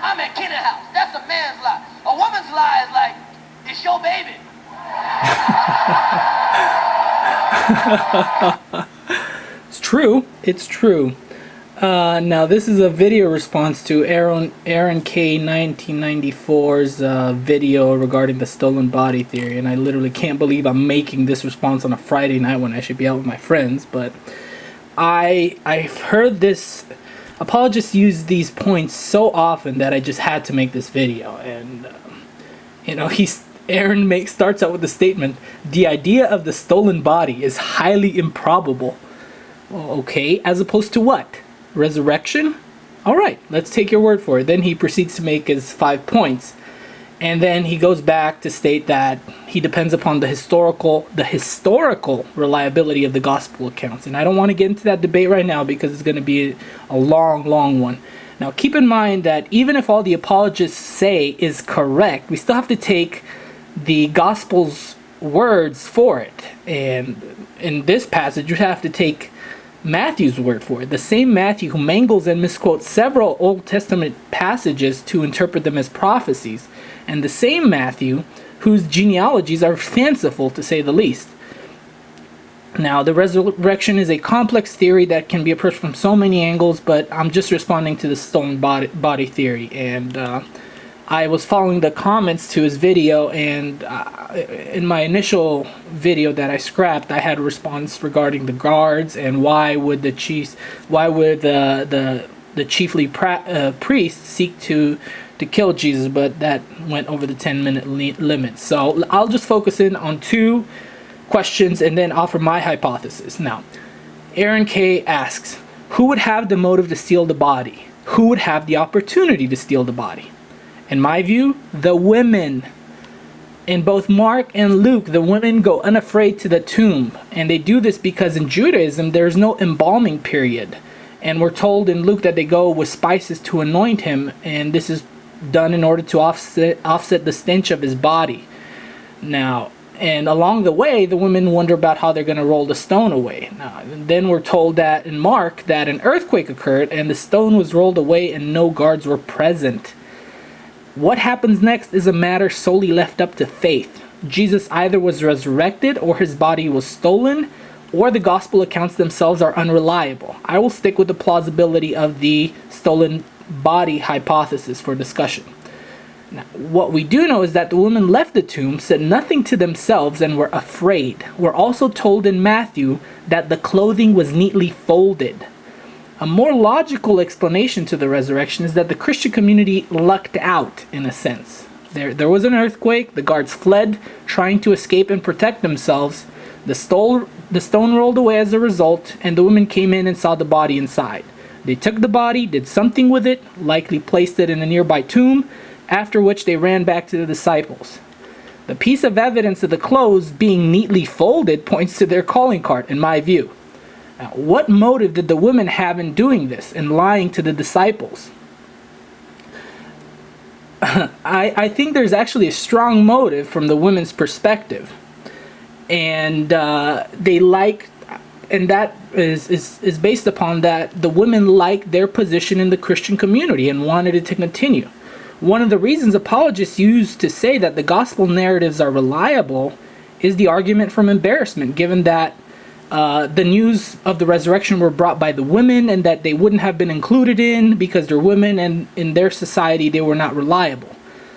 I'm at Kenny house. That's a man's lie. A woman's lie is like, it's your baby. It's true. It's true. Now this is a video response to AaronK1994's video regarding the stolen body theory, and I literally can't believe I'm making this response on a Friday night when I should be out with my friends. But I've heard this apologists use these points so often that I just had to make this video. And you know, Aaron starts out with the statement, "The idea of the stolen body is highly improbable." Well, okay, as opposed to what? Resurrection? Alright, let's take your word for it. Then he proceeds to make his 5 points. And then he goes back to state that he depends upon the historical reliability of the gospel accounts. And I don't want to get into that debate right now because it's going to be a long one. Now keep in mind that even if all the apologists say is correct, we still have to take the gospel's words for it. And in this passage, you have to take Matthew's word for it. The same Matthew who mangles and misquotes several Old Testament passages to interpret them as prophecies, and the same Matthew whose genealogies are fanciful to say the least. Now, the resurrection is a complex theory that can be approached from so many angles, but I'm just responding to the stolen body theory. And I was following the comments to his video, and in my initial video that I scrapped, I had a response regarding the guards and why would the chiefly priests seek to kill Jesus, but that went over the 10-minute limit. So I'll just focus in on 2 questions and then offer my hypothesis. Now, Aaron K asks, who would have the motive to steal the body? Who would have the opportunity to steal the body? In my view, the women. In both Mark and Luke, the women go unafraid to the tomb. And they do this because in Judaism, there's no embalming period. And we're told in Luke that they go with spices to anoint him. And this is done in order to offset the stench of his body. Now, and along the way, the women wonder about how they're going to roll the stone away. Now, then we're told that in Mark that an earthquake occurred and the stone was rolled away and no guards were present. What happens next is a matter solely left up to faith. Jesus either was resurrected or his body was stolen, or the gospel accounts themselves are unreliable. I will stick with the plausibility of the stolen body hypothesis for discussion. Now, what we do know is that the women left the tomb, said nothing to themselves, and were afraid. We're also told in Matthew that the clothing was neatly folded. A more logical explanation to the resurrection is that the Christian community lucked out, in a sense. There was an earthquake, the guards fled, trying to escape and protect themselves. The stone rolled away as a result, and the women came in and saw the body inside. They took the body, did something with it, likely placed it in a nearby tomb, after which they ran back to the disciples. The piece of evidence of the clothes being neatly folded points to their calling card, in my view. Now, what motive did the women have in doing this and lying to the disciples? I think there's actually a strong motive from the women's perspective. And that is based upon that the women liked their position in the Christian community and wanted it to continue. One of the reasons apologists use to say that the gospel narratives are reliable is the argument from embarrassment, given that the news of the resurrection were brought by the women and that they wouldn't have been included in because they're women and in their society they were not reliable.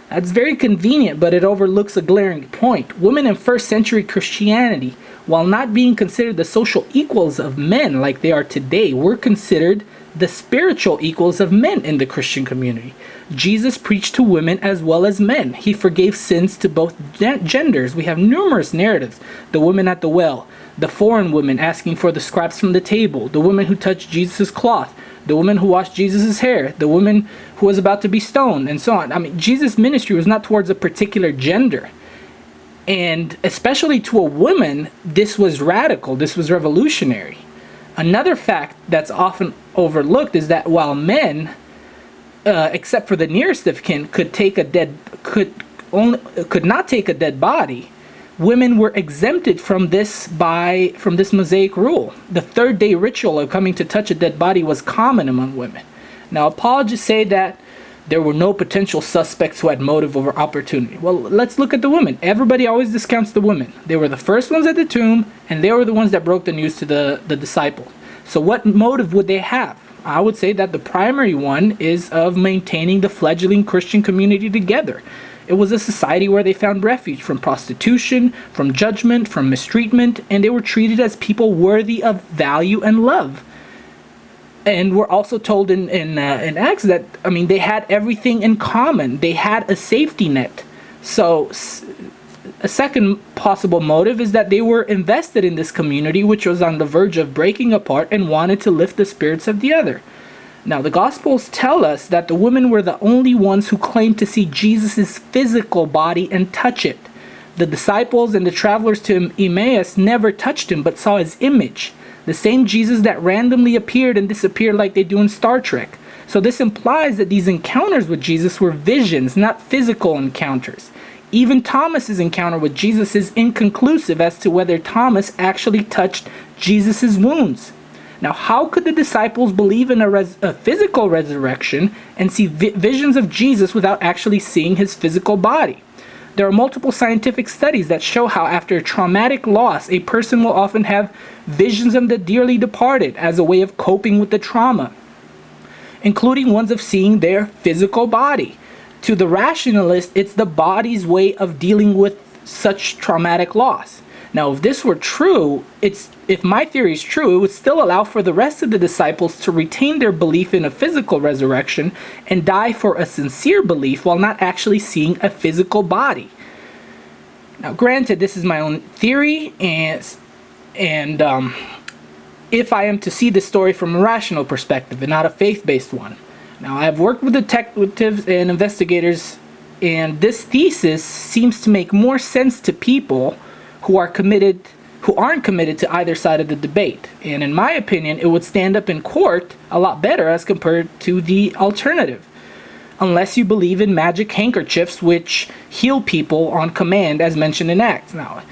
That's very convenient, but it overlooks a glaring point. Women in first century Christianity, while not being considered the social equals of men like they are today, were considered the spiritual equals of men in the Christian community. Jesus preached to women as well as men. He forgave sins to both genders. We have numerous narratives. The woman at the well, the foreign woman asking for the scraps from the table, the woman who touched Jesus' cloth, the woman who washed Jesus' hair, the woman who was about to be stoned, and so on. I mean, Jesus' ministry was not towards a particular gender. And especially to a woman, this was radical, this was revolutionary. Another fact that's often overlooked is that while men, except for the nearest of kin, could not take a dead body, women were exempted from this Mosaic rule. The third day ritual of coming to touch a dead body was common among women. Now, apologists say that There were no potential suspects who had motive over opportunity. Well, let's look at the women. Everybody always discounts the women. They were the first ones at the tomb, and they were the ones that broke the news to the disciples. So what motive would they have? I would say that the primary one is of maintaining the fledgling Christian community together. It was a society where they found refuge from prostitution, from judgment, from mistreatment, and they were treated as people worthy of value and love. And we're also told in Acts that, I mean, they had everything in common. They had a safety net. So a second possible motive is that they were invested in this community, which was on the verge of breaking apart and wanted to lift the spirits of the other. Now, the Gospels tell us that the women were the only ones who claimed to see Jesus' physical body and touch it. The disciples and the travelers to Emmaus never touched him, but saw his image. The same Jesus that randomly appeared and disappeared like they do in Star Trek. So this implies that these encounters with Jesus were visions, not physical encounters. Even Thomas's encounter with Jesus is inconclusive as to whether Thomas actually touched Jesus' wounds. Now, how could the disciples believe in a physical resurrection and see visions of Jesus without actually seeing his physical body? There are multiple scientific studies that show how after a traumatic loss, a person will often have visions of the dearly departed as a way of coping with the trauma, including ones of seeing their physical body. To the rationalist, it's the body's way of dealing with such traumatic loss. Now, if this were true, if my theory is true, it would still allow for the rest of the disciples to retain their belief in a physical resurrection and die for a sincere belief while not actually seeing a physical body. Now, granted, this is my own theory, and if I am to see this story from a rational perspective and not a faith-based one. Now, I have worked with detectives and investigators, and this thesis seems to make more sense to people who aren't committed to either side of the debate. And in my opinion, it would stand up in court a lot better as compared to the alternative. Unless you believe in magic handkerchiefs which heal people on command as mentioned in Acts. Now,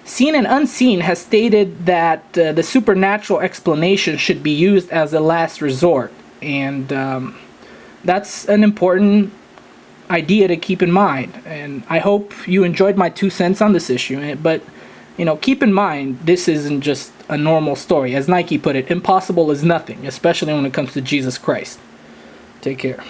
Seen and Unseen has stated that the supernatural explanation should be used as a last resort. And that's an important idea to keep in mind, and I hope you enjoyed my 2 cents on this issue. But keep in mind, this isn't just a normal story. As Nike put it, impossible is nothing, especially when it comes to Jesus Christ. Take care.